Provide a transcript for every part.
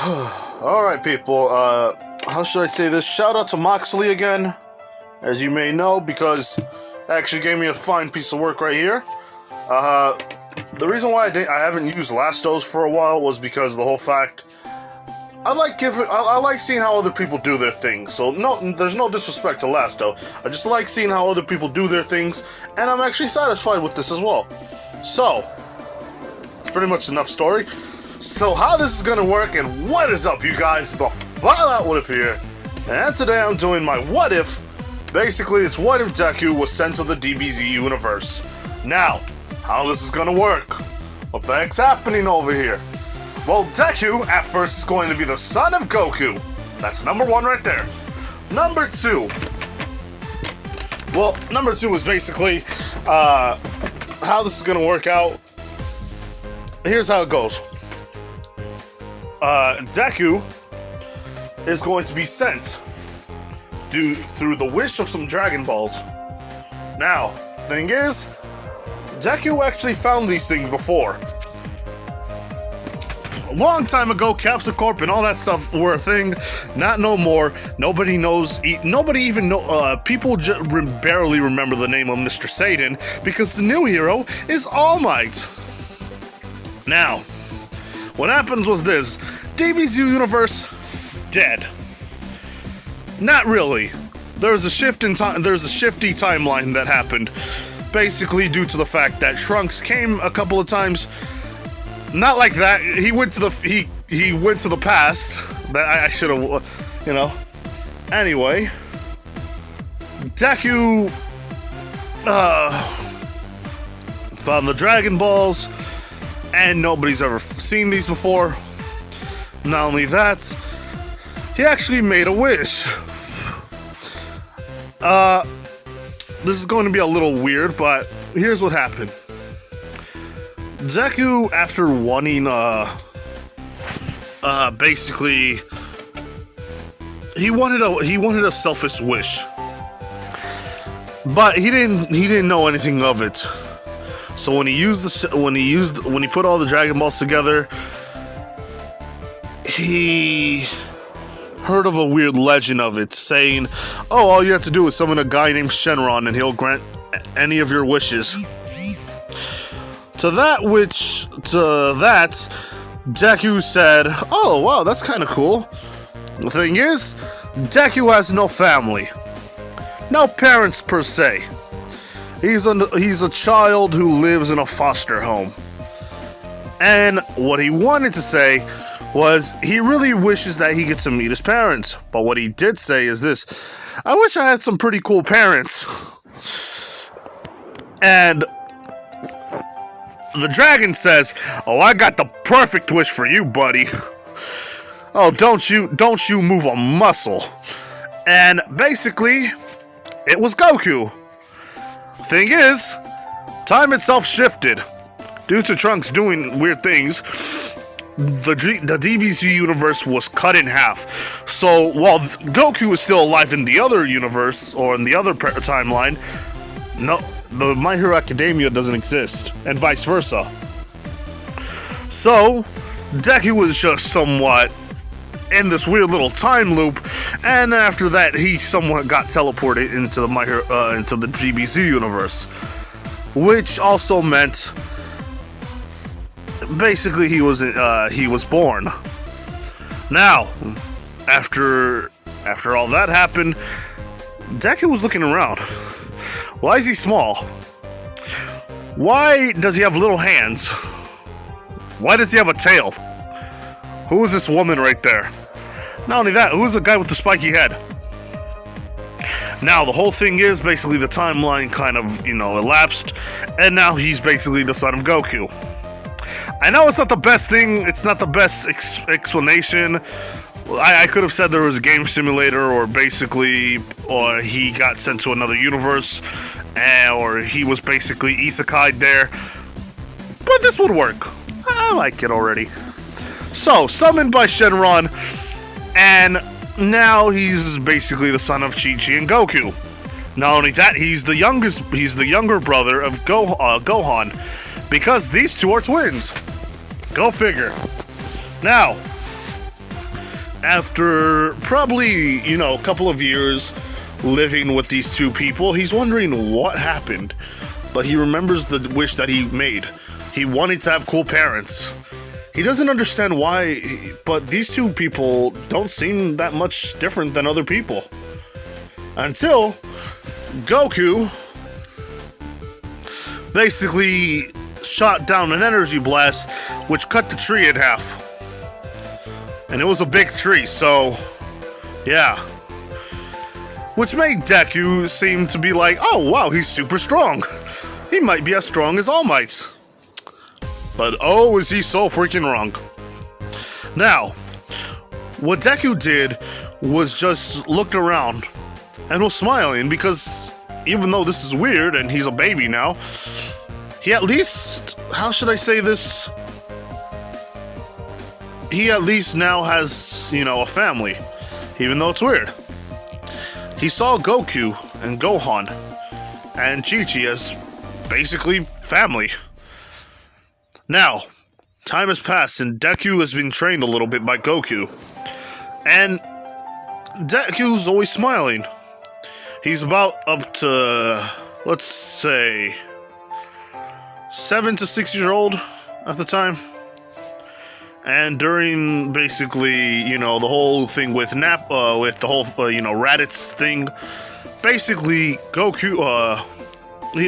Alright, people, how should I say this? Shout out to Moxley again, as you may know, because he actually gave me a fine piece of work right here. The reason why I haven't used Lastos for a while was because of the whole fact I like seeing how other people do their things. So there's no disrespect to Lasto. I just like seeing how other people do their things, and I'm actually satisfied with this as well. So, it's pretty much enough story. So how this is gonna work and what is up, you guys? The Fallout What If here, and today I'm doing my What If. Basically, it's what if Deku was sent to the DBZ universe. Now, how this is gonna work? What the heck's happening over here? Well, Deku at first is going to be the son of Goku. That's number one right there. Number two. Well, number two is basically how this is gonna work out. Here's how it goes. Deku is going to be sent through the wish of some Dragon Balls. Now, thing is, Deku actually found these things before. A long time ago, Capsule Corp and all that stuff were a thing. Not no more. Nobody knows. Nobody even know. People barely remember the name of Mr. Satan because the new hero is All Might. Now, what happens was this: DBZ universe dead. Not really. There's a shift in time. There's a shifty timeline that happened, basically due to the fact that Trunks came a couple of times. Not like that. He went to the he went to the past. That I should have, you know. Anyway, Deku found the Dragon Balls, and nobody's ever seen these before. Not only that, he actually made a wish. This is going to be a little weird, but here's what happened. Deku, after wanting, basically, he wanted a selfish wish, but he didn't know anything of it. So when he put all the Dragon Balls together, he heard of a weird legend of it, saying, "Oh, all you have to do is summon a guy named Shenron, and he'll grant any of your wishes." To that, Deku said, "Oh, wow, that's kind of cool." The thing is, Deku has no family, no parents per se. He's a child who lives in a foster home. And what he wanted to say was he really wishes that he gets to meet his parents. But what he did say is this: "I wish I had some pretty cool parents." And the dragon says, "Oh, I got the perfect wish for you, buddy. Oh, don't you move a muscle." And basically, it was Goku. Thing is, time itself shifted. Due to Trunks doing weird things, the DBZ universe was cut in half. So while Goku is still alive in the other universe, or in the other timeline, no, the My Hero Academia doesn't exist, and vice versa. So, Deku was just somewhat in this weird little time loop, and after that, he somewhat got teleported into the into the DBZ universe, which also meant basically he was born. Now, after all that happened, Deku was looking around. Why is he small? Why does he have little hands? Why does he have a tail? Who is this woman right there? Not only that, who is the guy with the spiky head? Now, the whole thing is basically the timeline kind of, elapsed, and now he's basically the son of Goku. I know it's not the best thing, it's not the best explanation. I could have said there was a game simulator, or he got sent to another universe, or he was basically isekai'd there. But this would work. I like it already. So, summoned by Shenron, and now he's basically the son of Chi-Chi and Goku. Not only that, he's the younger brother of Gohan, because these two are twins. Go figure. Now, After probably, a couple of years living with these two people, he's wondering what happened. But he remembers the wish that he made. He wanted to have cool parents. He doesn't understand why, but these two people don't seem that much different than other people. Until Goku basically shot down an energy blast which cut the tree in half. And it was a big tree, so yeah. Which made Deku seem to be like, oh wow, he's super strong. He might be as strong as All Might. But oh, is he so freaking wrong. Now, what Deku did was just looked around and was smiling because even though this is weird and he's a baby now, he at least, how should I say this? He at least now has, a family, even though it's weird. He saw Goku and Gohan and Chi-Chi as basically family. Now, time has passed and Deku has been trained a little bit by Goku. And Deku's always smiling. He's about up to, let's say, 7 to 6 years old at the time. And during basically, the whole thing with with the whole, Raditz thing, basically Goku,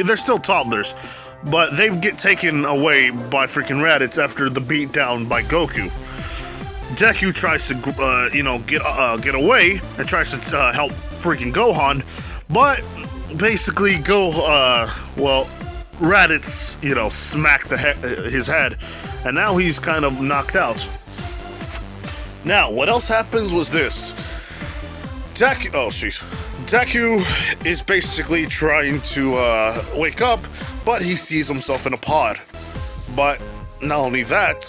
they're still toddlers, but they get taken away by freaking Raditz after the beatdown by Goku. Deku tries to, get away and tries to help freaking Gohan, but basically Raditz, smacked his head, and now he's kind of knocked out. Now, what else happens was this. Deku is basically trying to wake up, but he sees himself in a pod. But not only that,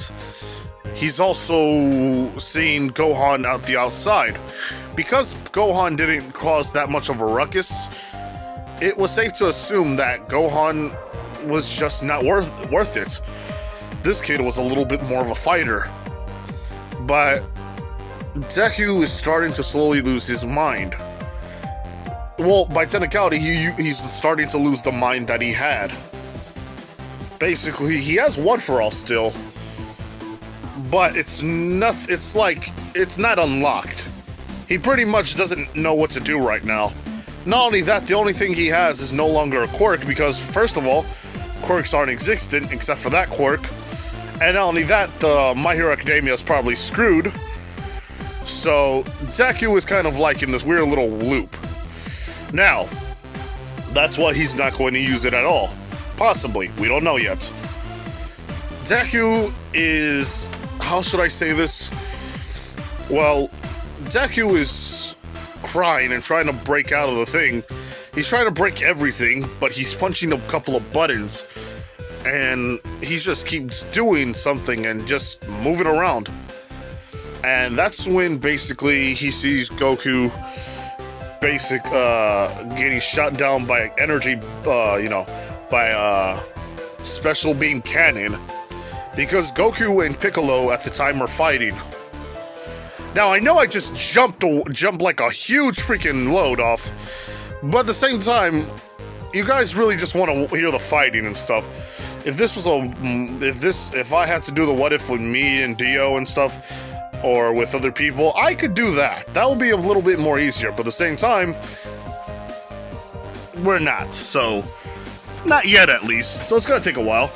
he's also seeing Gohan out the outside. Because Gohan didn't cause that much of a ruckus, it was safe to assume that Gohan was just not worth it. This kid was a little bit more of a fighter. But Deku is starting to slowly lose his mind. Well, by technicality, he's starting to lose the mind that he had. Basically, he has One For All still, but it's not unlocked. He pretty much doesn't know what to do right now. Not only that, the only thing he has is no longer a quirk, because first of all, quirks aren't existent except for that quirk. And not only that, My Hero Academia is probably screwed. So, Deku is kind of like in this weird little loop. Now, that's why he's not going to use it at all. Possibly. We don't know yet. Deku is... how should I say this? Well, Deku is crying and trying to break out of the thing. He's trying to break everything, but he's punching a couple of buttons. And he just keeps doing something and just moving around. And that's when basically he sees Goku getting shot down by energy, by special beam cannon. Because Goku and Piccolo at the time are fighting. Now, I know I just jumped like a huge freaking load off, but at the same time, you guys really just want to hear the fighting and stuff. If I had to do the what if with me and Dio and stuff, or with other people, I could do that. That would be a little bit more easier, but at the same time, we're not, so, not yet at least, so it's gonna take a while.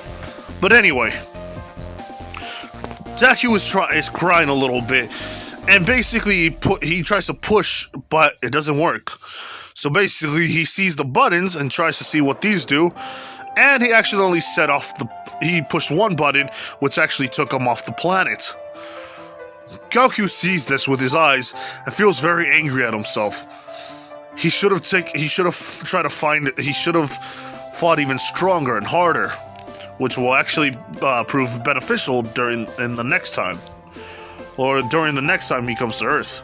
But anyway, Deku is crying a little bit, and basically he tries to push, but it doesn't work. So basically he sees the buttons and tries to see what these do, and he accidentally he pushed one button, which actually took him off the planet. Goku sees this with his eyes and feels very angry at himself. He should have fought even stronger and harder, which will actually prove beneficial during the next time he comes to Earth.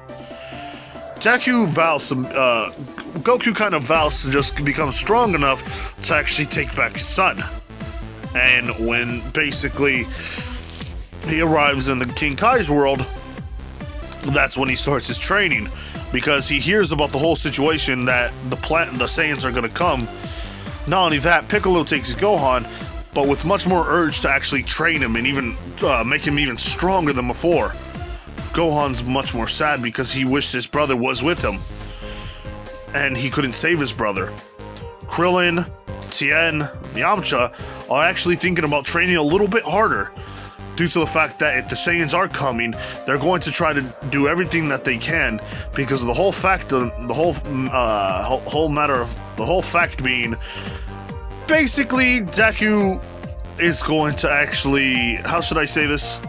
Goku kind of vows to just become strong enough to actually take back his son. And when basically he arrives in the King Kai's world, that's when he starts his training, because he hears about the whole situation that the Saiyans are going to come. Not only that, Piccolo takes Gohan, but with much more urge to actually train him and even make him even stronger than before. Gohan's much more sad because he wished his brother was with him, and he couldn't save his brother. Krillin, Tien, Yamcha are actually thinking about training a little bit harder, due to the fact that if the Saiyans are coming, they're going to try to do everything that they can, because of the whole fact of the whole fact being, basically Deku is going to actually, how should I say this?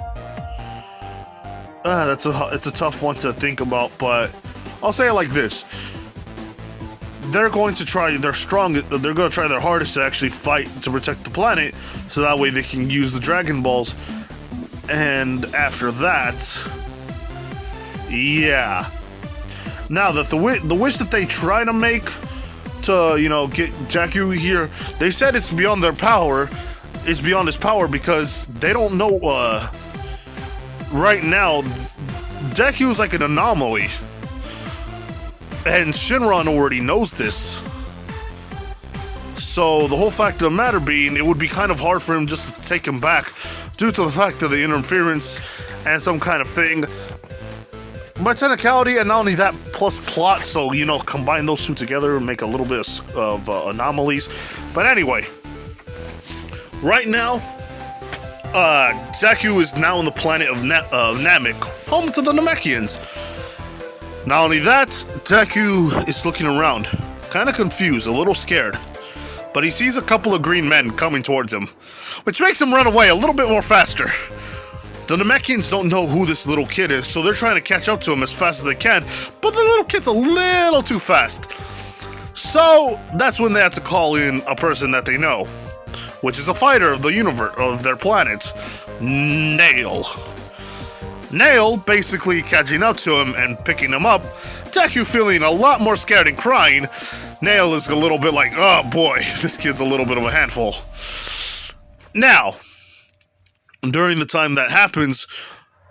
It's a tough one to think about, but I'll say it like this. They're going to try their hardest to actually fight to protect the planet, so that way they can use the Dragon Balls. And after that, yeah. Now that the wish that they try to make to, you know, get Deku here, they said it's beyond their power. It's beyond his power because they don't know. Right now, Deku is like an anomaly, and Shinron already knows this. So the whole fact of the matter being, it would be kind of hard for him just to take him back due to the fact of the interference and some kind of thing. But technicality, and not only that, plus plot, so, you know, combine those two together and make a little bit of anomalies. But anyway, right now, Deku is now on the planet of Namek, home to the Namekians. Not only that, Deku is looking around, kind of confused, a little scared. But he sees a couple of green men coming towards him, which makes him run away a little bit more faster. The Namekians don't know who this little kid is, so they're trying to catch up to him as fast as they can, but the little kid's a little too fast. So that's when they have to call in a person that they know, which is a fighter of the universe, of their planet, Nail. Nail basically catching up to him and picking him up. Deku feeling a lot more scared and crying. Nail is a little bit like, oh boy, this kid's a little bit of a handful. Now, during the time that happens,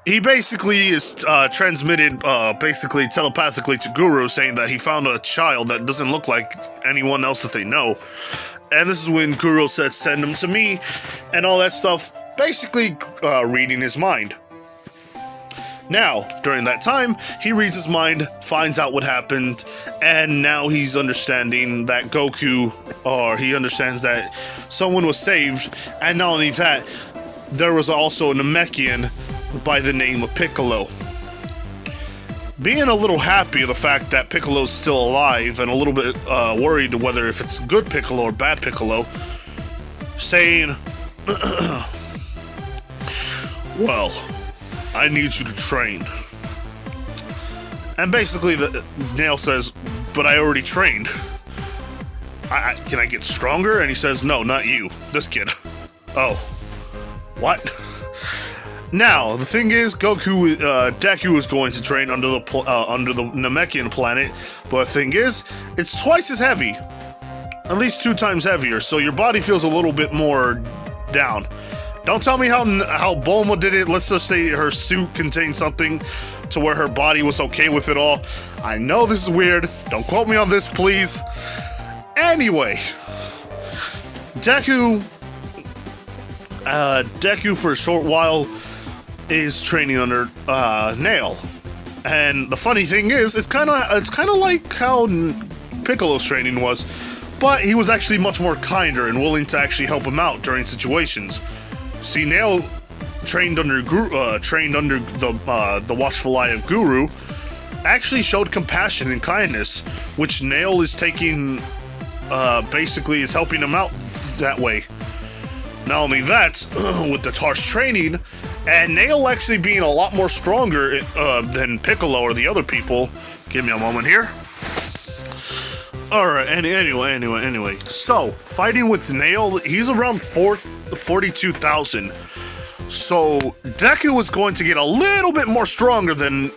he basically is transmitted basically telepathically to Guru, saying that he found a child that doesn't look like anyone else that they know. And this is when Guru said, send him to me, and all that stuff, basically reading his mind. Now, during that time, he reads his mind, finds out what happened, and now he's understanding that Goku, or he understands that someone was saved, and not only that, there was also a Namekian by the name of Piccolo. Being a little happy of the fact that Piccolo's still alive, and a little bit worried whether if it's good Piccolo or bad Piccolo, saying, well, I need you to train. And basically, Nail says, but I already trained. Can I get stronger? And he says, no, not you. This kid. Oh. What? Now, the thing is, Deku is going to train under the Namekian planet, but the thing is, it's twice as heavy. At least 2 times heavier, so your body feels a little bit more down. Don't tell me how Bulma did it. Let's just say her suit contained something to where her body was okay with it all. I know this is weird. Don't quote me on this, please. Anyway, Deku for a short while is training under Nail. And the funny thing is, it's kind of like how Piccolo's training was, but he was actually much more kinder and willing to actually help him out during situations. See, Nail trained under the watchful eye of Guru, actually showed compassion and kindness, which Nail is taking, basically is helping him out that way. Not only that, with the harsh training, and Nail actually being a lot more stronger than Piccolo or the other people. Give me a moment here. Alright, anyway. So, fighting with Nail, he's around 42,000. So, Deku is going to get a little bit more stronger than,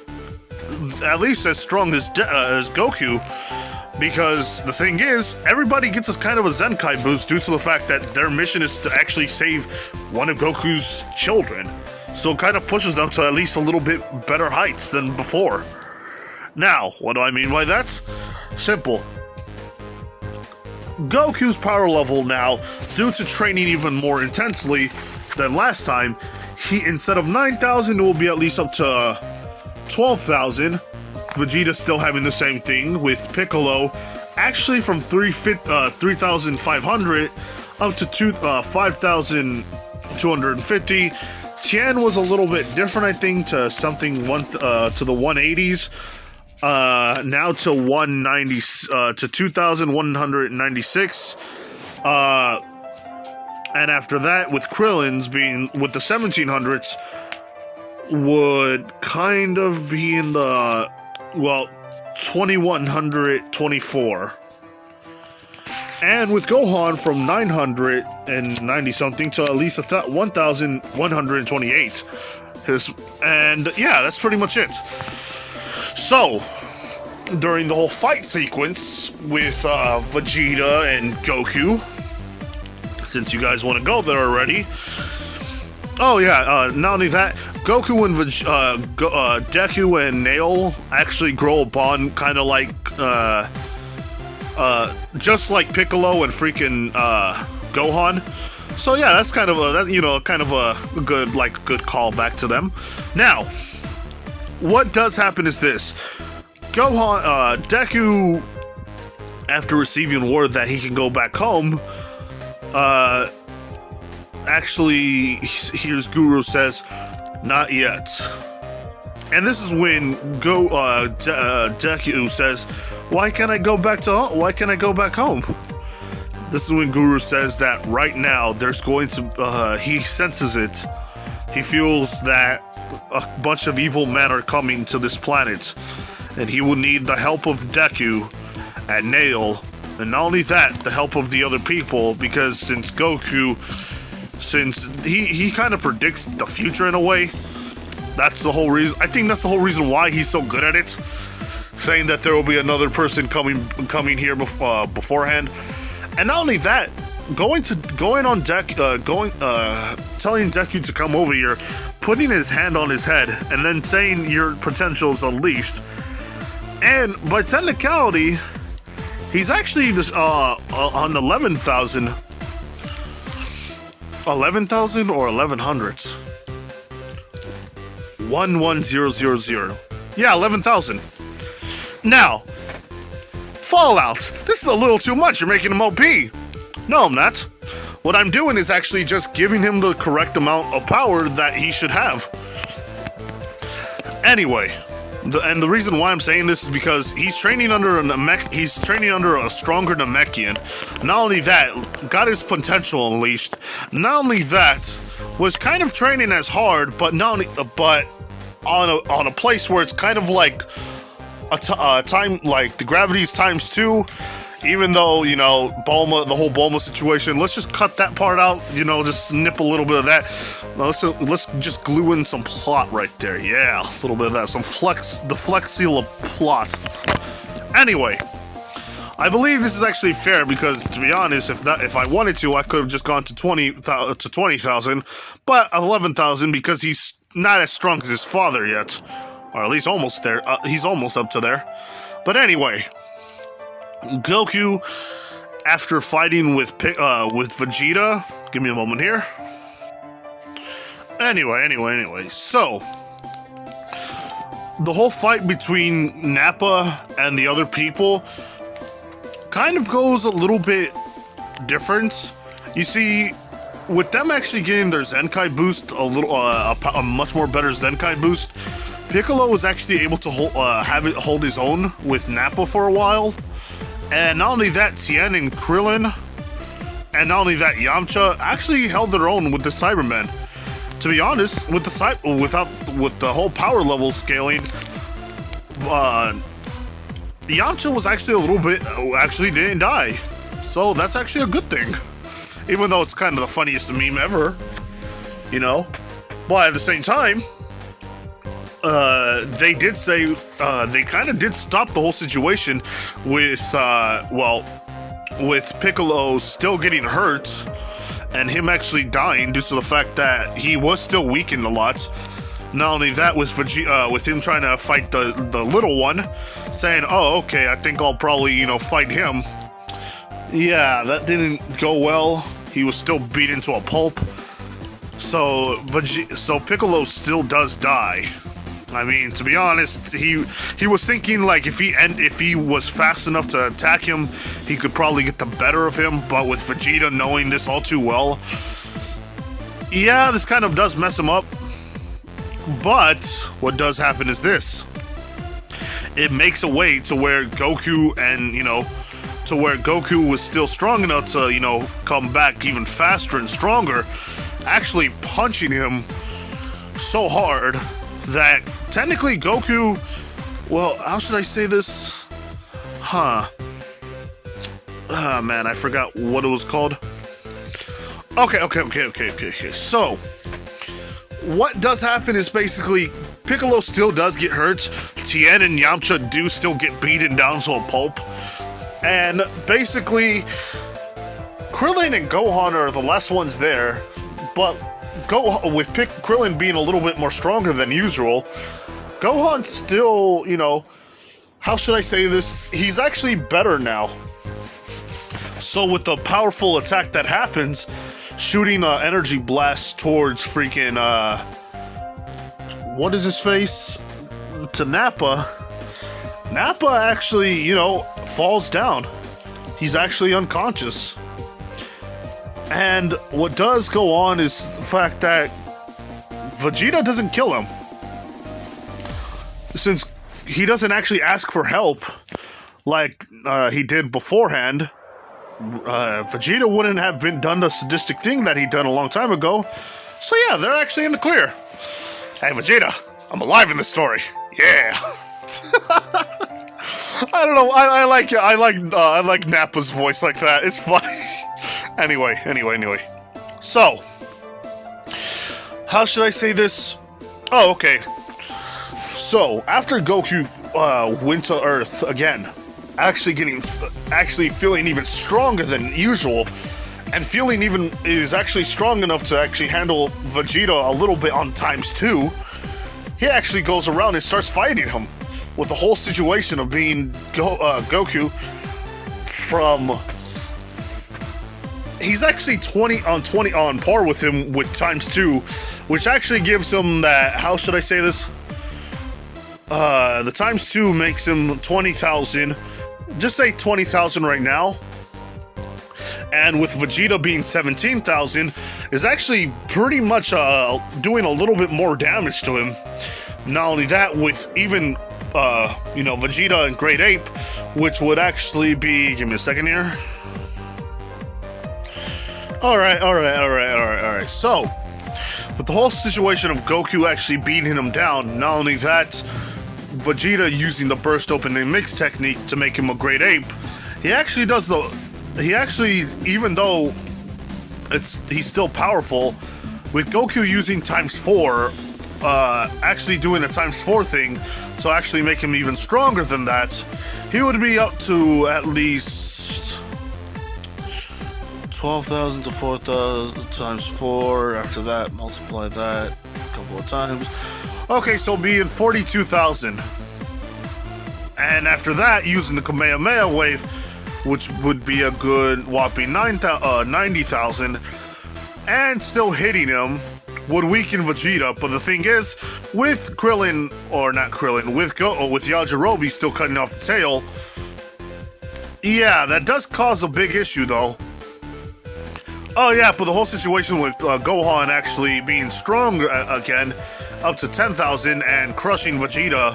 at least as strong as Goku. Because the thing is, everybody gets kind of a Zenkai boost due to the fact that their mission is to actually save one of Goku's children. So it kind of pushes them to at least a little bit better heights than before. Now, what do I mean by that? Simple. Goku's power level now, due to training even more intensely than last time, he, instead of 9,000, it will be at least up to 12,000. Vegeta still having the same thing with Piccolo, actually from 3,500 up to 5,250. Tien was a little bit different, I think, to something to the 180s. Now to 190 to 2,196. And after that, with Krillin's being with the 1700s, would kind of be in the 2,124. And with Gohan from 990 something to at least 1,128. And yeah, that's pretty much it. So, during the whole fight sequence with Vegeta and Goku, since you guys want to go there already. Oh yeah, not only that, Goku and Deku and Nail actually grow a bond kind of like, just like Piccolo and freaking Gohan. So yeah, that's kind of a good callback to them. Now, what does happen is this: Deku, after receiving word that he can go back home, actually hears Guru says, "Not yet." And this is when Deku says, "Why can't I go back home?" This is when Guru says that right now there's going to he senses it. He feels that a bunch of evil men are coming to this planet, and he will need the help of Deku and Nail, and not only that, the help of the other people, because since he kind of predicts the future in a way. That's the whole reason. I think that's the whole reason why he's so good at it, saying that there will be another person coming here beforehand. And not only that, telling Deku to come over here, putting his hand on his head, and then saying your potential is unleashed. And by technicality, he's actually on 11,000 or 1100. 11000. Yeah, 11,000. Now, Fallout. This is a little too much. You're making him OP. No, I'm not. What I'm doing is actually just giving him the correct amount of power that he should have. Anyway, the reason why I'm saying this is because he's training under a stronger Namekian. Not only that, got his potential unleashed. Not only that, was kind of training as hard, but on a place where it's kind of like a time like the gravity's times 2. Even though, the whole Bulma situation, let's just cut that part out, just snip a little bit of that. Let's just glue in some plot right there. Yeah, a little bit of that. The flexile plot. Anyway, I believe this is actually fair because, to be honest, if I wanted to, I could have just gone to 20,000, but 11,000 because he's not as strong as his father yet. Or at least almost there. He's almost up to there. But anyway, Goku, after fighting with Vegeta, give me a moment here. Anyway, so the whole fight between Nappa and the other people kind of goes a little bit different. You see, with them actually getting their Zenkai boost, a much more better Zenkai boost, Piccolo was actually able to hold his own with Nappa for a while. And not only that, Tien and Krillin, and not only that, Yamcha actually held their own with the Cybermen. To be honest, with the whole power level scaling, Yamcha was actually didn't die. So that's actually a good thing. Even though it's kind of the funniest meme ever, But at the same time, they did say, they kind of did stop the whole situation with Piccolo still getting hurt, and him actually dying due to the fact that he was still weakened a lot. Not only that, with him trying to fight the little one, saying, "Oh, okay, I think I'll probably, you know, fight him." Yeah, that didn't go well. He was still beat into a pulp. So Piccolo still does die. I mean, to be honest, he was thinking like if he was fast enough to attack him, he could probably get the better of him. But with Vegeta knowing this all too well, yeah, this kind of does mess him up. But what does happen is this: it makes a way to where Goku was still strong enough to, you know, come back even faster and stronger, actually punching him so hard that technically Goku, well, how should I say this? Man, I forgot what it was called. Okay. So, what does happen is basically Piccolo still does get hurt. Tien and Yamcha do still get beaten down to a pulp. And basically, Krillin and Gohan are the last ones there, but with Krillin being a little bit more stronger than usual, Gohan still, you know, how should I say this? He's actually better now. So with the powerful attack that happens, shooting an energy blast towards freaking, what is his face? To Nappa. Nappa actually, you know, falls down. He's actually unconscious. And what does go on is the fact that Vegeta doesn't kill him. Since he doesn't actually ask for help like he did beforehand, Vegeta wouldn't have done the sadistic thing that he'd done a long time ago. So yeah, they're actually in the clear. Hey Vegeta, I'm alive in this story. Yeah. I don't know. I like Nappa's voice like that. It's funny. Anyway. So, how should I say this? Oh, okay. So after Goku went to Earth again, actually feeling even stronger than usual, and is actually strong enough to actually handle Vegeta a little bit on ×2. He actually goes around and starts fighting him. With the whole situation of being Goku from... He's actually 20 on par with him with ×2, which actually gives him that, how should I say this? The ×2 makes him 20,000. Just say 20,000 right now. And with Vegeta being 17,000, is actually pretty much doing a little bit more damage to him. Not only that, with even... you know, Vegeta and Great Ape, which would actually be... Give me a second here. Alright. So, with the whole situation of Goku actually beating him down, not only that, Vegeta using the burst opening mix technique to make him a Great Ape, he actually, even though he's still powerful, with Goku using ×4, actually doing a ×4 thing to actually make him even stronger than that, he would be up to at least 12,000 to 4,000 ×4. After that, multiply that a couple of times. Okay, so being 42,000. And after that, using the Kamehameha wave, which would be a good whopping 90,000, and still hitting him, would weaken Vegeta. But the thing is, with Krillin, or not Krillin, with Yajirobe still cutting off the tail, yeah, that does cause a big issue though. Oh yeah, but the whole situation with Gohan actually being strong again, up to 10,000 and crushing Vegeta.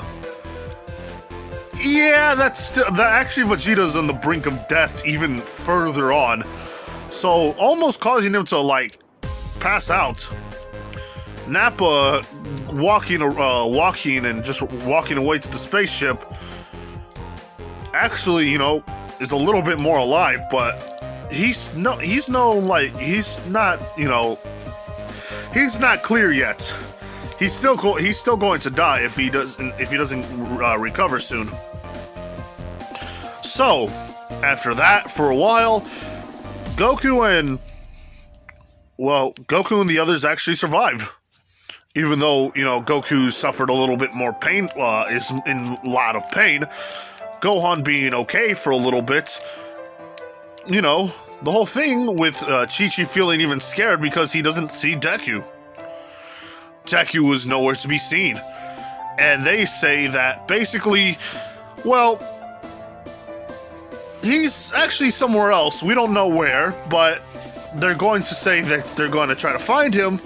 Yeah, actually Vegeta's on the brink of death even further on. So almost causing him to like pass out. Nappa walking and just walking away to the spaceship actually, you know, is a little bit more alive, but he's not clear yet. He's still going to die if he doesn't recover soon. So, after that, for a while, Goku and well, Goku and the others actually survive. Even though, Goku suffered a little bit more pain, is in a lot of pain, Gohan being okay for a little bit, the whole thing with Chi-Chi feeling even scared because he doesn't see Deku. Deku was nowhere to be seen. And they say that basically, well, he's actually somewhere else. We don't know where, but they're going to say that they're going to try to find him.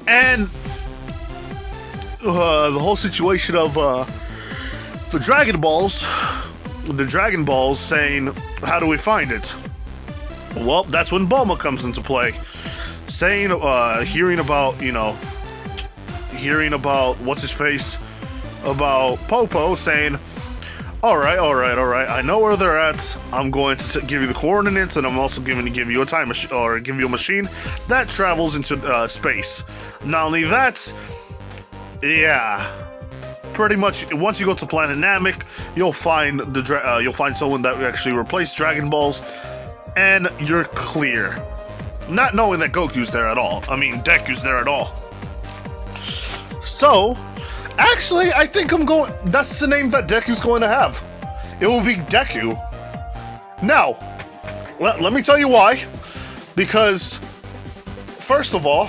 And the whole situation of the Dragon Balls saying, how do we find it? Well, that's when Bulma comes into play, saying, hearing about what's his face, about Popo, saying, all right, I know where they're at. I'm going to give you the coordinates, and I'm also going to give you a time machine, or give you a machine that travels into space. Not only that, yeah, pretty much once you go to Planet Namek, you'll find someone that actually replaced Dragon Balls, and you're clear. Not knowing that Goku's there at all. I mean, Deku's there at all. So, actually, I think that's the name that Deku's going to have. It will be Deku. Now, let me tell you why. Because, first of all,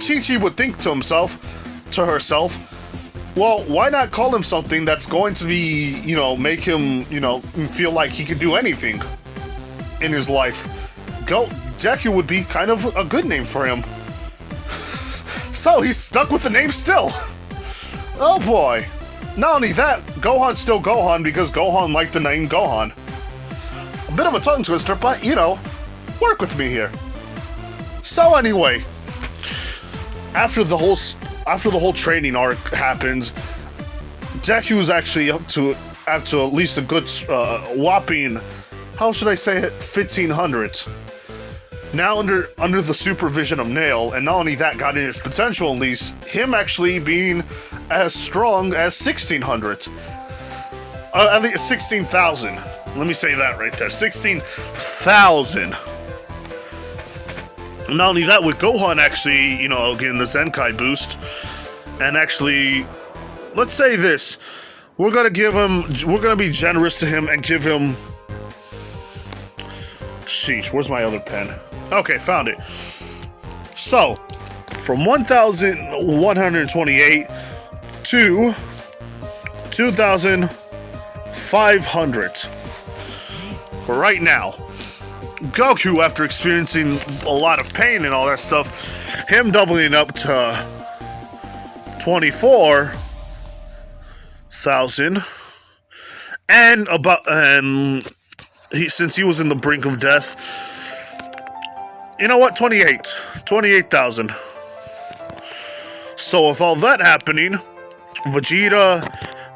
Chi-Chi would think to herself, well, why not call him something that's going to be, make him, feel like he can do anything in his life. Deku would be kind of a good name for him. So he's stuck with the name still. Oh boy. Not only that, Gohan's still Gohan because Gohan liked the name Gohan. A bit of a tongue twister, but, work with me here. So anyway, after the whole training arc happens, Deku was actually up to at least a good whopping, how should I say it, 1500. Now under the supervision of Nail, and not only that, got in his potential at least, him actually being as strong as 1600. I think 16,000. Let me say that right there, 16,000. Not only that, with Gohan actually, getting the Zenkai boost, and actually, let's say this, we're gonna be generous to him and give him, sheesh, where's my other pen? Okay, found it. So, from 1,128 to 2,500. Right now, Goku, after experiencing a lot of pain and all that stuff, him doubling up to 24,000, and since he was in the brink of death, you know what? 28,000. So with all that happening, Vegeta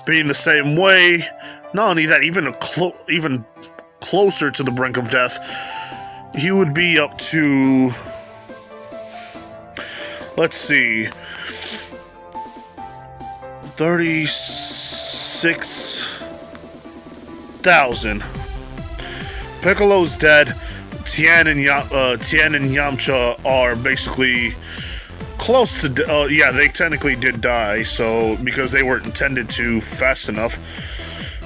being the same way, not only that, even closer to the brink of death, he would be up to, let's see, 36,000. Piccolo's dead. Tien and Yamcha are basically close to, yeah, they technically did die, so, because they weren't intended to fast enough.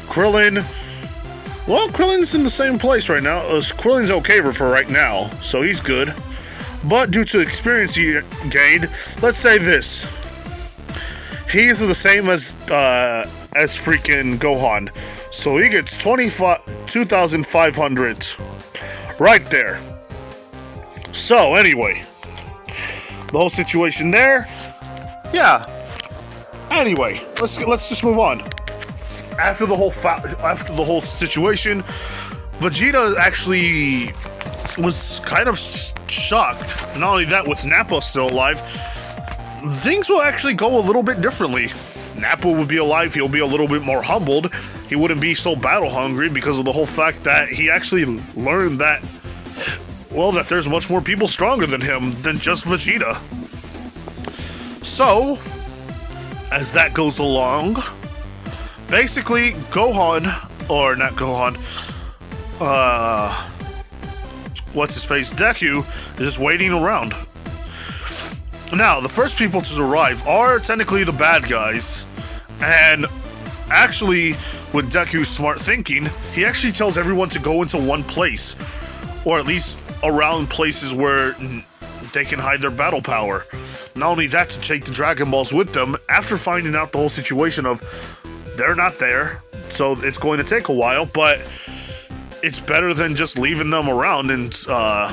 Krillin, well, Krillin's in the same place right now. Krillin's okay for right now, so he's good. But due to experience he gained, let's say this, he's the same as freaking Gohan. So he gets 2,500 right there. So anyway, the whole situation there, yeah. Anyway, let's just move on. After the whole situation, Vegeta actually was kind of shocked. Not only that, with Nappa still alive, things will actually go a little bit differently. Nappa would be alive, he'll be a little bit more humbled. He wouldn't be so battle hungry because of the whole fact that he actually learned that, well, that there's much more people stronger than him than just Vegeta. So, as that goes along, basically what's-his-face, Deku, is just waiting around. Now, the first people to arrive are technically the bad guys, and actually, with Deku's smart thinking, he actually tells everyone to go into one place, or at least around places where they can hide their battle power. Not only that, to take the Dragon Balls with them after finding out the whole situation of they're not there, so it's going to take a while, but it's better than just leaving them around and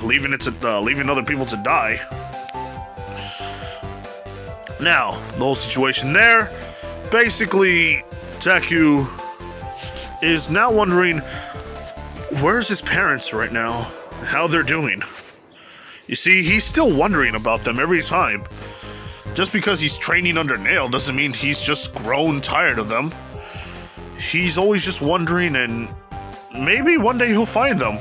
leaving other people to die. Now, the whole situation there, basically, Deku is now wondering where's his parents right now, how they're doing. You see, he's still wondering about them every time. Just because he's training under Nail doesn't mean he's just grown tired of them. He's always just wondering, and maybe one day he'll find them.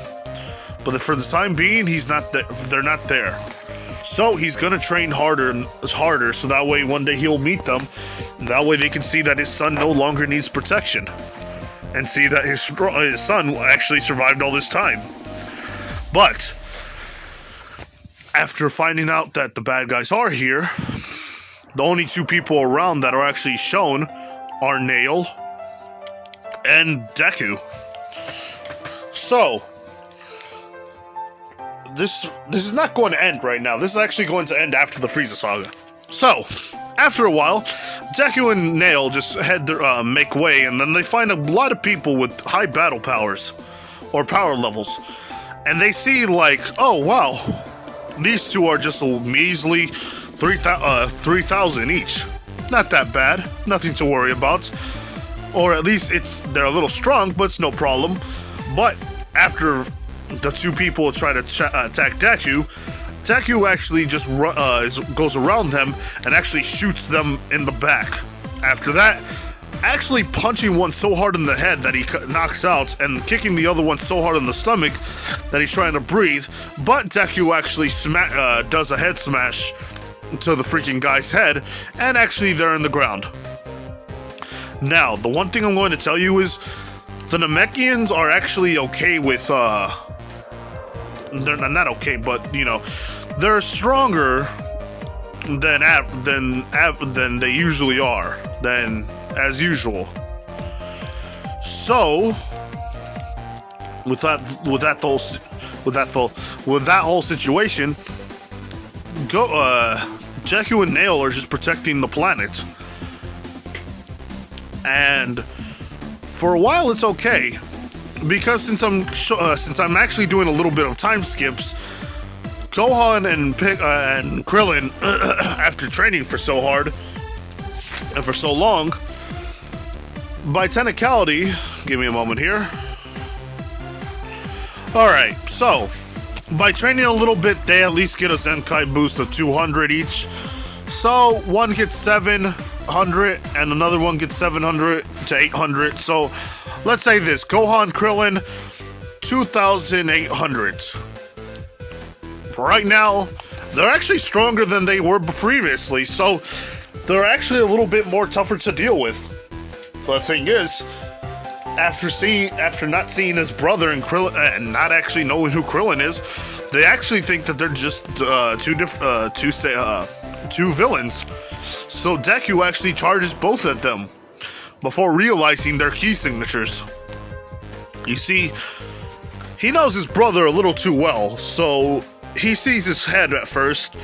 But for the time being, they're not there. So he's gonna train harder, so that way one day he'll meet them. And that way they can see that his son no longer needs protection. And see that his son actually survived all this time. But after finding out that the bad guys are here, the only two people around that are actually shown are Nail and Deku. So this is not going to end right now. This is actually going to end after the Frieza saga. So, after a while, Deku and Nail just make way, and then they find a lot of people with high battle powers, or power levels. And they see, like, oh wow, these two are just a measly 3,000 each. Not that bad, nothing to worry about. Or at least they're a little strong, but it's no problem. But after the two people try to attack Deku, Deku actually just goes around them and actually shoots them in the back. After that, actually punching one so hard in the head that he knocks out, and kicking the other one so hard in the stomach that he's trying to breathe. But Deku actually does a head smash to the freaking guy's head, and actually they're in the ground. Now, the one thing I'm going to tell you is the Namekians are actually okay with they're not okay, but you know, they're stronger than they usually are, as usual. So with that whole situation, Deku and Nail are just protecting the planet, and for a while it's okay. Because since I'm actually doing a little bit of time skips, Gohan and Krillin, after training for so hard and for so long, by technicality, give me a moment here. Alright, so by training a little bit, they at least get a Zenkai boost of 200 each. So one gets 700 and another one gets 700 to 800. So let's say this, Gohan, Krillin, 2,800. For right now, they're actually stronger than they were previously, so they're actually a little bit more tougher to deal with. But the thing is, after not seeing his brother and Krillin, and not actually knowing who Krillin is, they actually think that they're just two villains. So Deku actually charges both at them before realizing their key signatures. You see, he knows his brother a little too well, so he sees his head at first.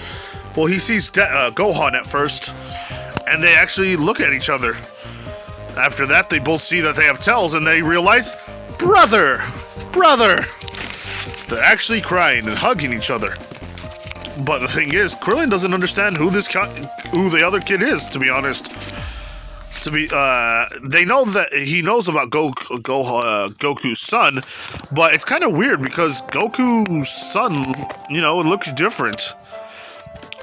Well, he sees Gohan at first, and they actually look at each other. After that, they both see that they have tails, and they realize, brother! They're actually crying and hugging each other. But the thing is, Krillin doesn't understand who the other kid is, to be honest. They know that he knows about Goku's son, but it's kind of weird because Goku's son, you know, it looks different.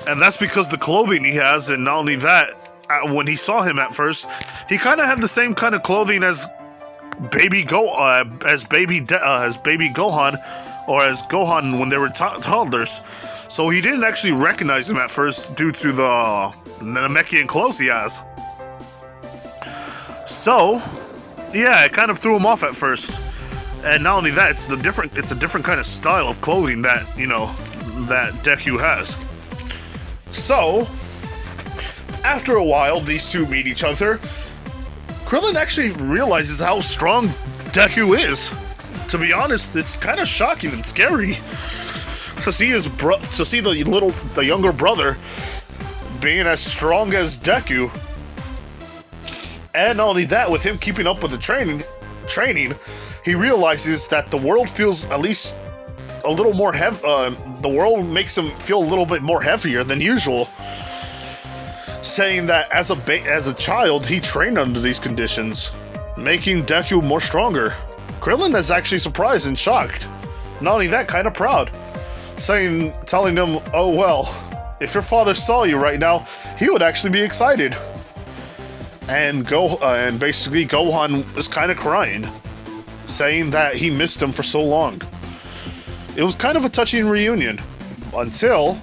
And that's because the clothing he has, and not only that, when he saw him at first, he kind of had the same kind of clothing as baby Gohan, or as Gohan when they were toddlers. So he didn't actually recognize him at first due to the Namekian clothes he has. So, yeah, it kind of threw him off at first. And not only that, it's a different kind of style of clothing that, you know, that Deku has. So, after a while, these two meet each other. Krillin actually realizes how strong Deku is. To be honest, it's kind of shocking and scary to see the younger brother being as strong as Deku. And not only that, with him keeping up with the training, he realizes that the world feels at least a little more heavy. The world makes him feel a little bit more heavier than usual, saying that as a child he trained under these conditions, making Deku more stronger. Krillin is actually surprised and shocked. Not only that, kind of proud, telling him, "Oh well, if your father saw you right now, he would actually be excited." And basically Gohan was kind of crying, saying that he missed him for so long. It was kind of a touching reunion, until,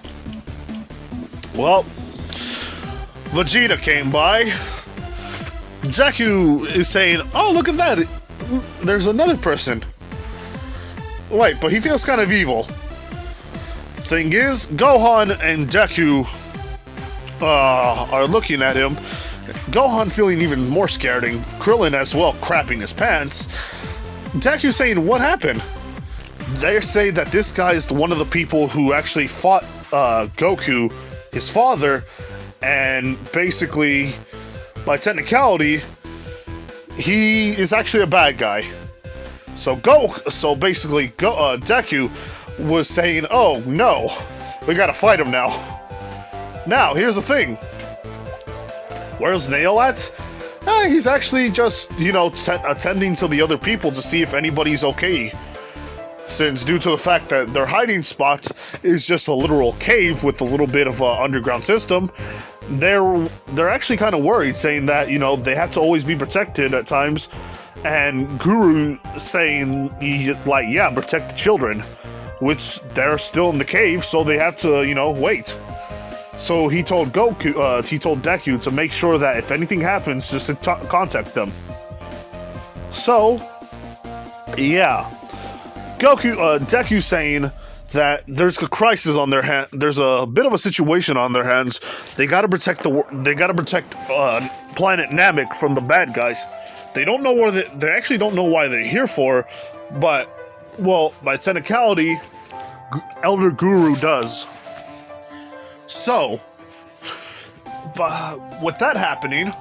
well, Vegeta came by. Deku is saying, "Oh, look at that, there's another person." Wait, but he feels kind of evil. Thing is, Gohan and Deku are looking at him. Gohan feeling even more scared, and Krillin as well crapping his pants. Deku saying, "What happened?" They say that this guy is one of the people who actually fought Goku, his father, and basically, by technicality, he is actually a bad guy. So basically, Deku was saying, "Oh no, we gotta fight him now." Now, here's the thing. Where's Nail at? He's actually just, you know, attending to the other people to see if anybody's okay. Since due to the fact that their hiding spot is just a literal cave with a little bit of an underground system, they're actually kind of worried, saying that, you know, they have to always be protected at times. And Guru saying, like, yeah, protect the children, which they're still in the cave, so they have to, you know, wait. So he told Deku to make sure that if anything happens, just to contact them. So, yeah, Deku saying that there's a crisis on their hand. There's a bit of a situation on their hands. They gotta protect planet Namek from the bad guys. They don't know where they actually don't know why they're here for, but, well, by technicality, Elder Guru does. So, with that happening,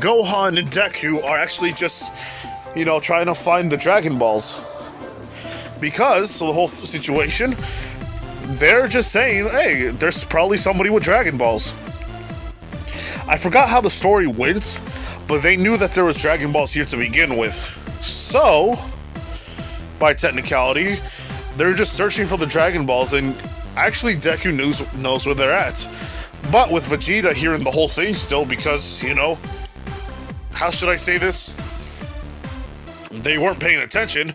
Gohan and Deku are actually just, you know, trying to find the Dragon Balls. Because of the whole situation, they're just saying, hey, there's probably somebody with Dragon Balls. I forgot how the story went, but they knew that there was Dragon Balls here to begin with. So, by technicality, they're just searching for the Dragon Balls, and actually Deku knows where they're at. But with Vegeta hearing the whole thing still, because, you know, how should I say this? They weren't paying attention.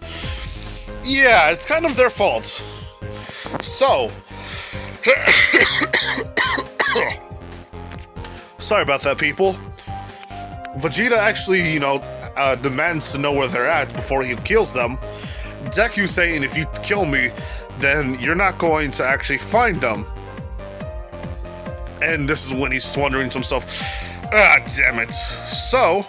Yeah, it's kind of their fault. So, sorry about that, people. Vegeta actually, you know, demands to know where they're at before he kills them. Deku saying, if you kill me, then you're not going to actually find them. And this is when he's wondering to himself, damn it. So,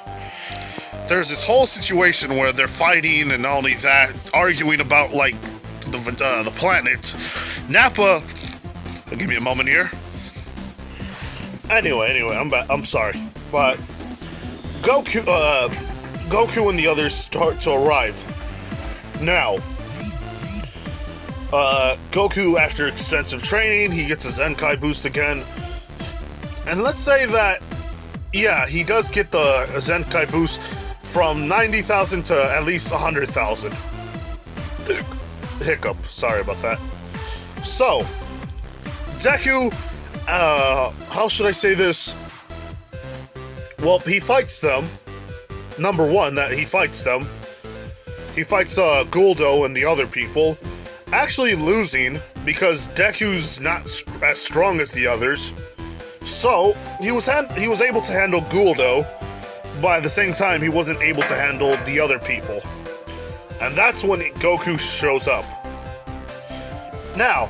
there's this whole situation where they're fighting, and not only that, arguing about, like, the planet. Nappa, give me a moment here. Anyway, I'm sorry. But, Goku and the others start to arrive. Now, Goku, after extensive training, he gets a Zenkai boost again. And let's say that, yeah, he does get the Zenkai boost from 90,000 to at least 100,000. Hiccup, sorry about that. So, Deku, how should I say this? Well, he fights them. Number one, that he fights them. He fights Guldo and the other people, actually losing because Deku's not as strong as the others. So he was able to handle Guldo, but at the same time, he wasn't able to handle the other people. And that's when Goku shows up. Now,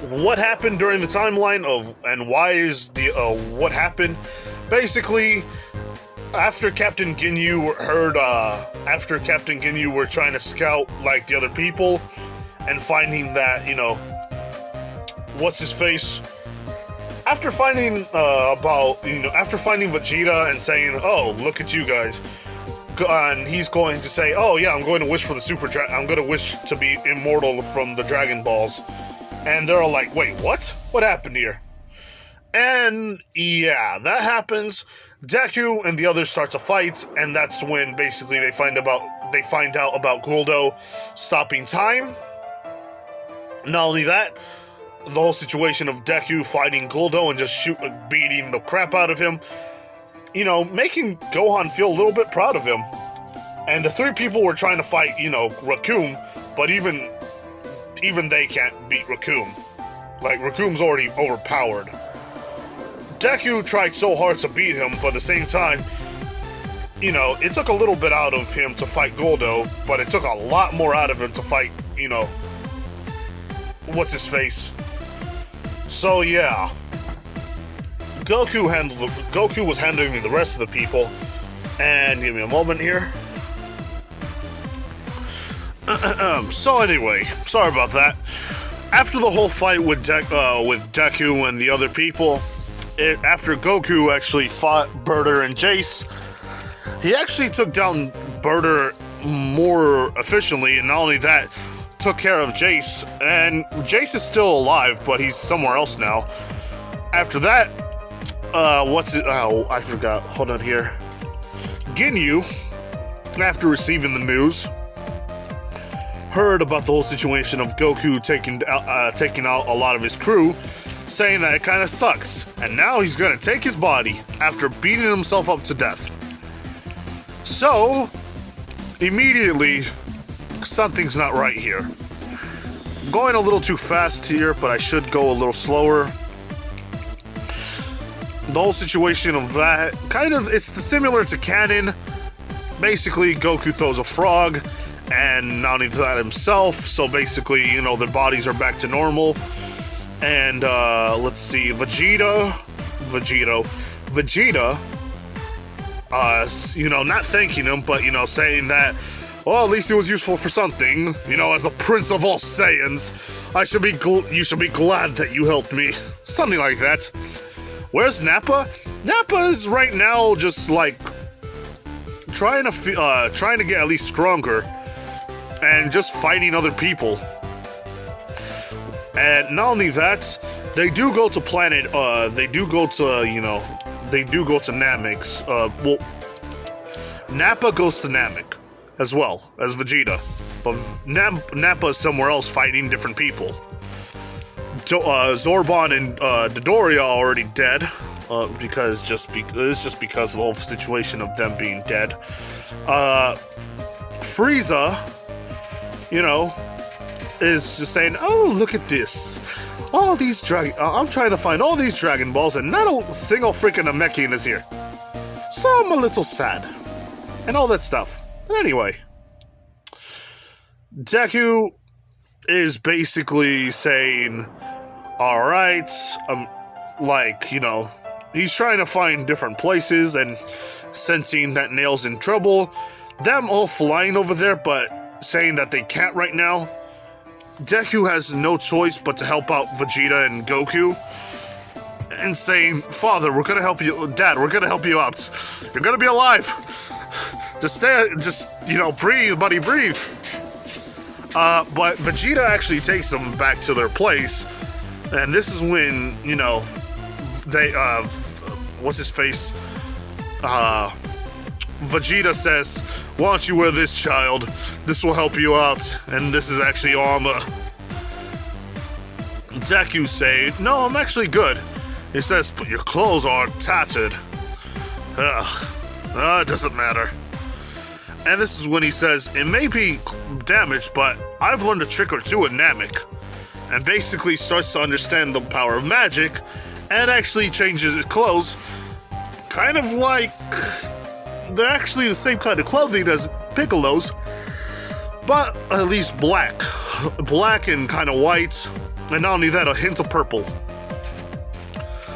what happened during the timeline of, and why is the, what happened? Basically, after Captain Ginyu were trying to scout, like, the other people, and finding that, you know, what's-his-face? After finding, after finding Vegeta and saying, oh, look at you guys, and he's going to say, oh, yeah, I'm going to wish for the I'm going to wish to be immortal from the Dragon Balls. And they're all like, wait, what? What happened here? And, yeah, that happens. Deku and the others start to fight, and that's when, basically, they find out about Guldo stopping time. Not only that, the whole situation of Deku fighting Guldo and just beating the crap out of him, you know, making Gohan feel a little bit proud of him. And the three people were trying to fight, you know, Recoome, but even they can't beat Recoome. Like, Rakoome's already overpowered. Deku tried so hard to beat him, but at the same time, you know, it took a little bit out of him to fight Guldo, but it took a lot more out of him to fight, you know, what's-his-face. So, yeah. Goku was handling the rest of the people, and give me a moment here. So anyway, sorry about that. After the whole fight with Deku and the other people, after Goku actually fought Burter and Jace, he actually took down Burter more efficiently, and not only that, took care of Jace, and Jace is still alive, but he's somewhere else now. After that, I forgot, hold on here. Ginyu, after receiving the news, heard about the whole situation of Goku taking out a lot of his crew, saying that it kind of sucks, and now he's gonna take his body after beating himself up to death. So, immediately, something's not right here. I'm going a little too fast here, but I should go a little slower. The whole situation of that, kind of, it's similar to canon. Basically, Goku throws a frog, and not only that himself, so basically, you know, their bodies are back to normal. And, let's see, Vegeta, you know, not thanking him, but, you know, saying that, well, at least he was useful for something. You know, as the Prince of all Saiyans, you should be glad that you helped me. Something like that. Where's Nappa? Nappa is right now just, like, trying to get at least stronger, and just fighting other people. And not only that, they do go to Namek. Well, Nappa goes to Namek, as well as Vegeta. But Nappa is somewhere else fighting different people. Zordon and Dodoria are already dead, because it's just because of the whole situation of them being dead. Frieza, you know, is just saying, oh, look at this. All these I'm trying to find all these Dragon Balls, and not a single freaking Namekian is here. So I'm a little sad. And all that stuff. But anyway, Deku is basically saying, alright, like, you know, he's trying to find different places, and sensing that Nail's in trouble, them all flying over there, but saying that they can't right now. Deku has no choice but to help out Vegeta and Goku, and saying, Father, we're gonna help you, Dad, we're gonna help you out. You're gonna be alive. Just you know, breathe, buddy, breathe. But Vegeta actually takes them back to their place, and this is when, you know, they, what's-his-face, Vegeta says, why don't you wear this, child? This will help you out, and this is actually armor. Deku say, no, I'm actually good. He says, but your clothes are tattered. It doesn't matter. And this is when he says, it may be damaged, but I've learned a trick or two in Namek. And basically starts to understand the power of magic, and actually changes his clothes, kind of like... They're actually the same kind of clothing as Piccolo's, but at least black. Black and kind of white, and not only that, a hint of purple.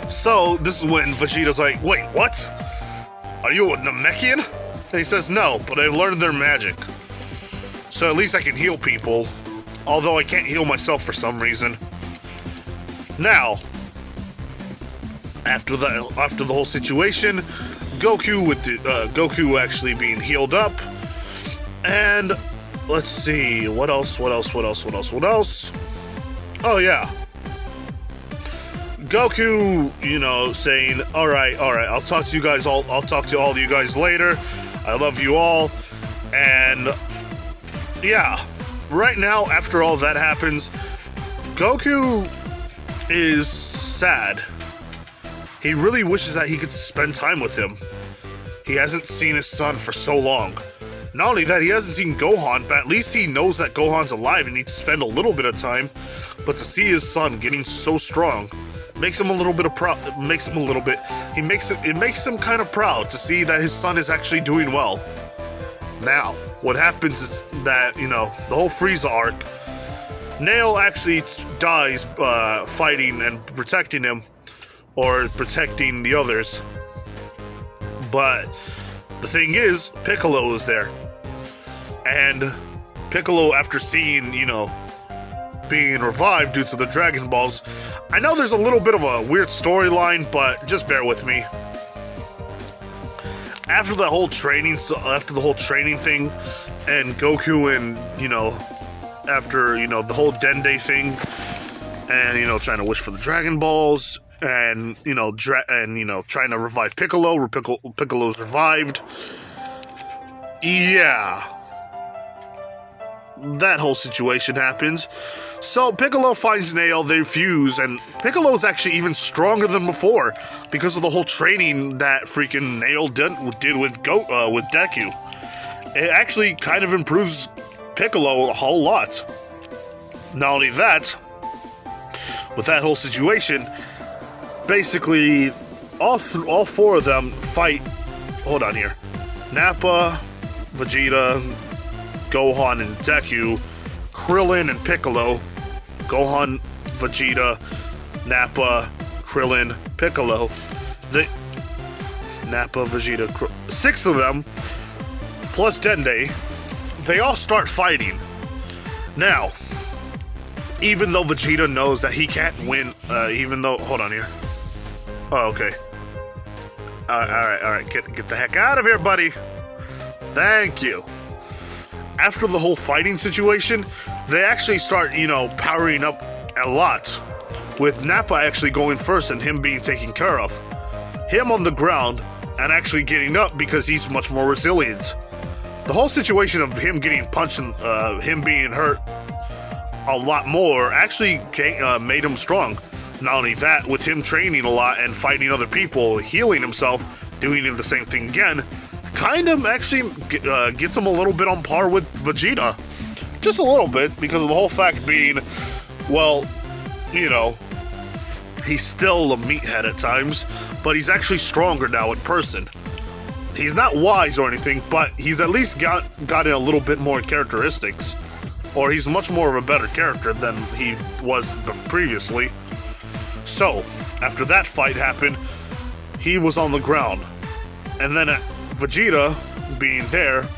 So, this is when Vegeta's like, wait, what? Are you a Namekian? And he says, no, but I've learned their magic. So at least I can heal people, although I can't heal myself for some reason. Now, after the whole situation, Goku actually being healed up, and let's see, what else? Oh yeah, Goku, you know, saying, all right, I'll talk to you guys all. I'll talk to all of you guys later. I love you all, and yeah, right now after all that happens, Goku is sad. He really wishes that he could spend time with him. He hasn't seen his son for so long. Not only that, he hasn't seen Gohan, but at least he knows that Gohan's alive and needs to spend a little bit of time. But to see his son getting so strong makes him a little bit of proud. It makes him kind of proud to see that his son is actually doing well. Now, what happens is that, you know, the whole Frieza arc, Nail actually dies fighting and protecting him, or protecting the others. But the thing is, Piccolo is there. And Piccolo, after seeing, you know, being revived due to the Dragon Balls, I know there's a little bit of a weird storyline, but just bear with me. After the whole training thing, and Goku and, you know, after, you know, the whole Dende thing, and, you know, trying to wish for the Dragon Balls, and, you know, trying to revive Piccolo, where Piccolo's revived. Yeah. That whole situation happens. So Piccolo finds Nail, they fuse, and Piccolo's actually even stronger than before because of the whole training that freaking Nail did with Deku. It actually kind of improves Piccolo a whole lot. Not only that, with that whole situation, basically all four of them fight. Hold on here. Nappa, Vegeta, Gohan, and Deku, Krillin and Piccolo, Gohan, Vegeta, Nappa, Krillin, Piccolo. Nappa, Vegeta, six of them, plus Dende, they all start fighting. Now, even though Vegeta knows that he can't win, hold on here. Oh, okay. Alright, get the heck out of here, buddy. Thank you. After the whole fighting situation, they actually start, you know, powering up a lot, with Nappa actually going first and him being taken care of. Him on the ground and actually getting up because he's much more resilient. The whole situation of him getting punched and him being hurt a lot more actually made him strong. Not only that, with him training a lot and fighting other people, healing himself, doing the same thing again, kind of actually gets him a little bit on par with Vegeta. Just a little bit, because of the whole fact being, well, you know, he's still a meathead at times, but he's actually stronger now in person. He's not wise or anything, but he's at least got a little bit more characteristics. Or he's much more of a better character than he was previously. So, after that fight happened, he was on the ground. And then Vegeta, being there,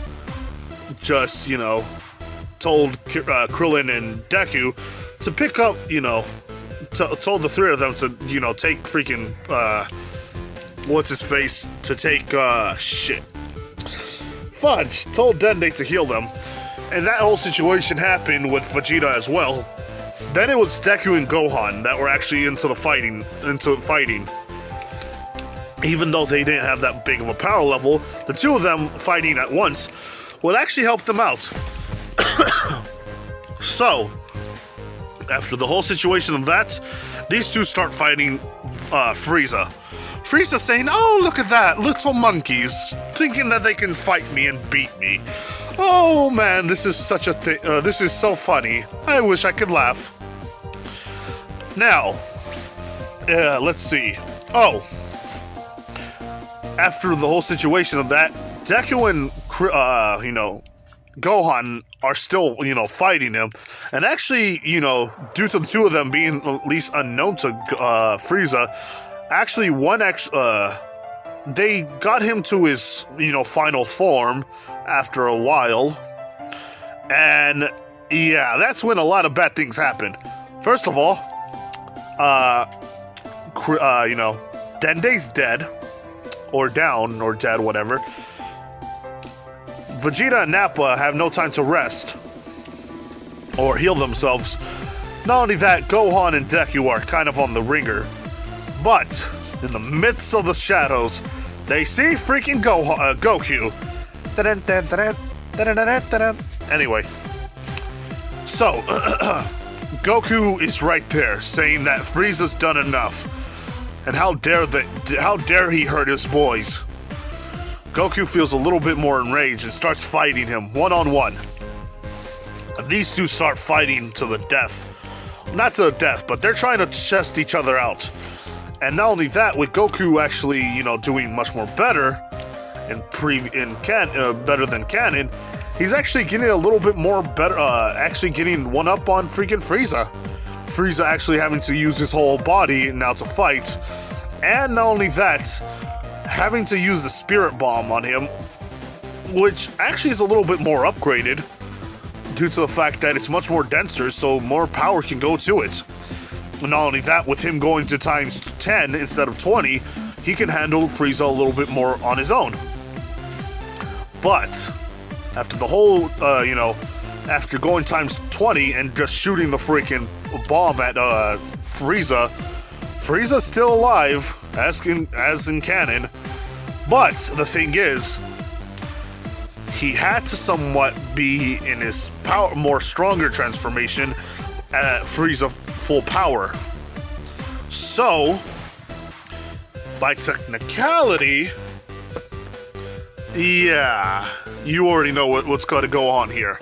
just, you know, told Krillin and Deku to pick up, you know, told the three of them to, you know, take freaking, what's-his-face, to take, Fudge told Dende to heal them. And that whole situation happened with Vegeta as well. Then it was Deku and Gohan that were actually into fighting. Even though they didn't have that big of a power level, the two of them fighting at once would actually help them out. So, after the whole situation of that, these two start fighting Frieza. Frieza saying, "Oh, look at that, little monkeys, thinking that they can fight me and beat me. Oh man, this is such a thing. This is so funny. I wish I could laugh." Now, let's see. Oh, after the whole situation of that, Deku and Gohan are still, fighting him. And actually, due to the two of them being at least unknown to Frieza, actually they got him to his, final form after a while. And yeah, that's when a lot of bad things happen. First of all, Dende's dead. Or down, or dead, whatever. Vegeta and Nappa have no time to rest. Or heal themselves. Not only that, Gohan and Deku are kind of on the ringer. But, in the midst of the shadows, they see freaking Goku. Anyway. So, Goku is right there, saying that Frieza's done enough. And how dare he hurt his boys? Goku feels a little bit more enraged and starts fighting him one-on-one. And these two start fighting to the death. Not to the death, but they're trying to chest each other out. And not only that, with Goku actually, doing much more better better than canon, he's actually getting a little bit more better, actually getting one up on freaking Frieza. Frieza actually having to use his whole body now to fight. And not only that, having to use the Spirit Bomb on him, which actually is a little bit more upgraded due to the fact that it's much more denser, so more power can go to it. And not only that, with him going to times 10 instead of 20, he can handle Frieza a little bit more on his own. But after the whole, after going times 20 and just shooting the freaking bomb at Frieza's still alive, as in canon. But the thing is, he had to somewhat be in his more stronger transformation at Frieza full power. So, by technicality, yeah, you already know what's going to go on here.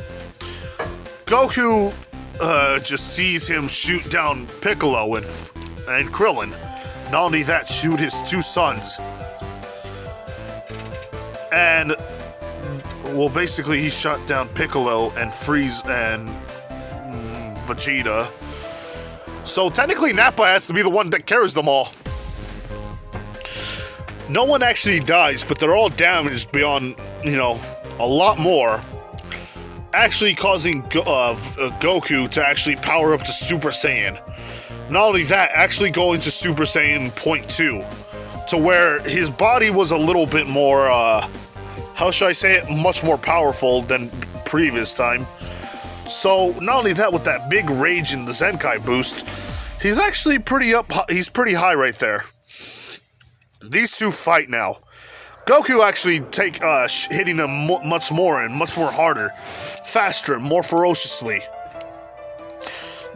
Goku just sees him shoot down Piccolo and Krillin. Not only that, shoot his two sons. And, well, basically he shot down Piccolo and Frieza and Vegeta. So technically Nappa has to be the one that carries them all. No one actually dies, but they're all damaged beyond, a lot more. Actually causing Goku to actually power up to Super Saiyan. Not only that, actually going to Super Saiyan 0.2. To where his body was a little bit more, how should I say it, much more powerful than previous time. So, not only that, with that big rage in the Zenkai boost, he's actually he's pretty high right there. These two fight now. Goku actually hitting him much more and much more harder, faster, more ferociously.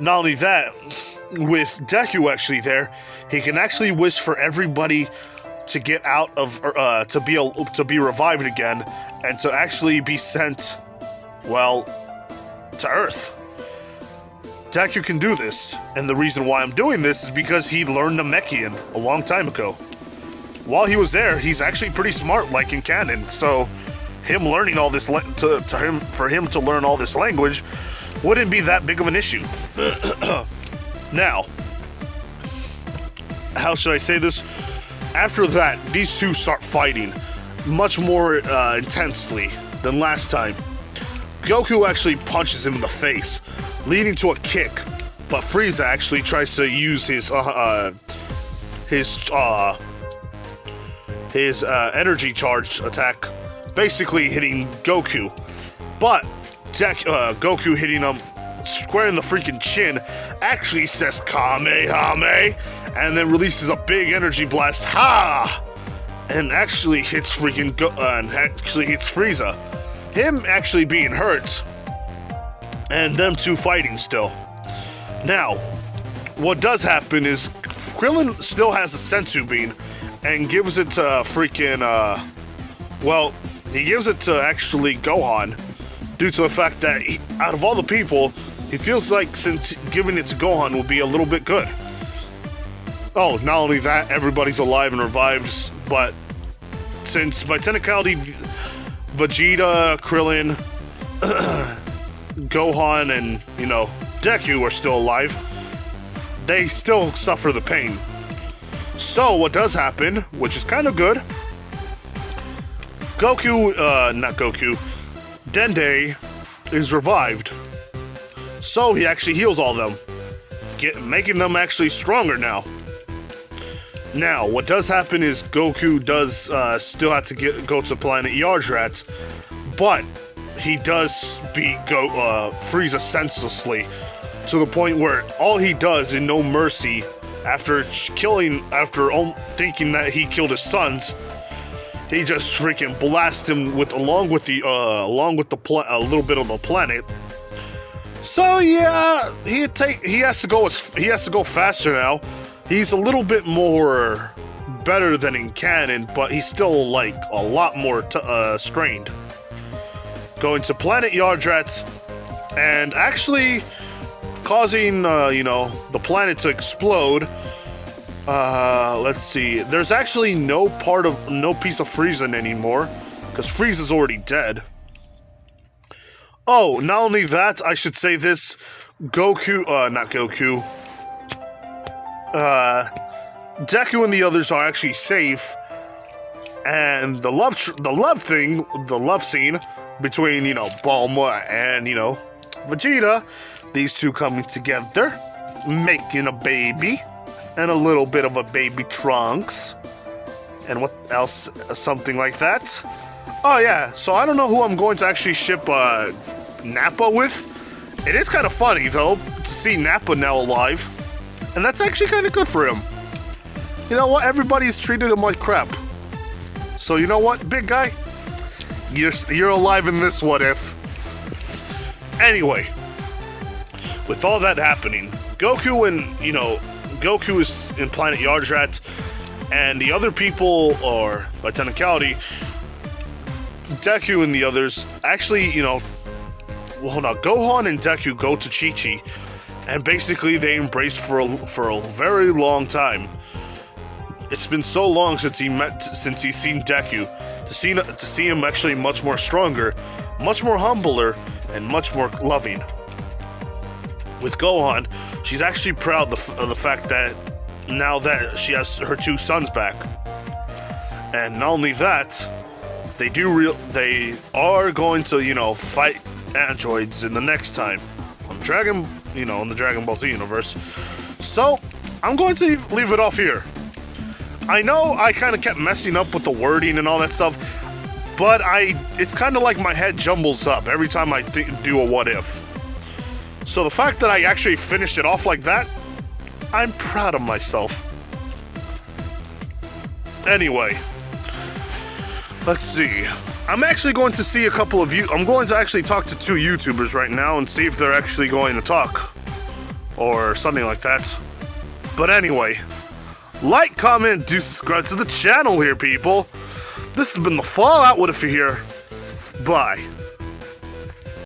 Not only that, with Deku actually there, he can actually wish for everybody to get out of, to be revived again, and to actually be sent, well, to Earth. Deku can do this, and the reason why I'm doing this is because he learned Namekian a long time ago. While he was there, he's actually pretty smart, like in canon. So, him learning all this for him to learn all this language wouldn't be that big of an issue. Now, how should I say this? After that, these two start fighting much more intensely than last time. Goku actually punches him in the face, leading to a kick. But Frieza actually tries to use his energy charge attack, basically hitting Goku. But Goku hitting him square in the freaking chin actually says Kamehame, and then releases a big energy blast, and actually hits Frieza. Him actually being hurt, and them two fighting still. Now, what does happen is Krillin still has a Senzu Bean and gives it to freaking, he gives it to actually Gohan due to the fact that out of all the people, he feels like since giving it to Gohan will be a little bit good. Oh, not only that, everybody's alive and revived, but since by technicality, Vegeta, Krillin, Gohan, and, you know, Deku are still alive, they still suffer the pain. So what does happen, which is kind of good, Dende is revived. So he actually heals all of them, making them actually stronger now. Now, what does happen is Goku does still have to go to planet Yardrat, but he does beat Frieza senselessly, to the point where all he does in No Mercy, after thinking that he killed his sons, he just freaking blasts him along with a little bit of the planet. So yeah, he has to go faster now. He's a little bit more better than in canon, but he's still like a lot more strained. Going to planet Yardrat and actually causing you know, the planet to explode. Let's see. There's actually no piece of Frieza anymore, because Frieza's already dead. Oh, not only that, I should say this: Deku and the others are actually safe, and the love scene between, you know, Bulma and, you know, Vegeta, these two coming together, making a baby, and a little bit of a baby Trunks, and what else, something like that. Oh yeah, so I don't know who I'm going to actually ship Nappa with. It is kind of funny though to see Nappa now alive, and that's actually kind of good for him. You know what? Everybody's treated him like crap. So you know what, big guy? You're alive in this what if. Anyway, with all that happening, Goku is in planet Yardrat, and the other people, or by technicality, Deku and the others, actually, you know, well, now Gohan and Deku go to Chi-Chi, and basically they embrace for a very long time. It's been so long since he's seen Deku, to see him actually much more stronger, much more humbler, and much more loving. With Gohan, she's actually proud of the fact that now that she has her two sons back. And not only that, they are going to, you know, fight androids in the next time on the Dragon Ball Z universe. So I'm going to leave it off here. I know I kind of kept messing up with the wording and all that stuff, but it's kind of like my head jumbles up every time I do a what if. So the fact that I actually finished it off like that, I'm proud of myself. Anyway, let's see. I'm actually going to see a couple of I'm going to actually talk to 2 YouTubers right now and see if they're actually going to talk, or something like that. But anyway, like, comment, do subscribe to the channel here, people. This has been the Fallout. What if you're here? Bye.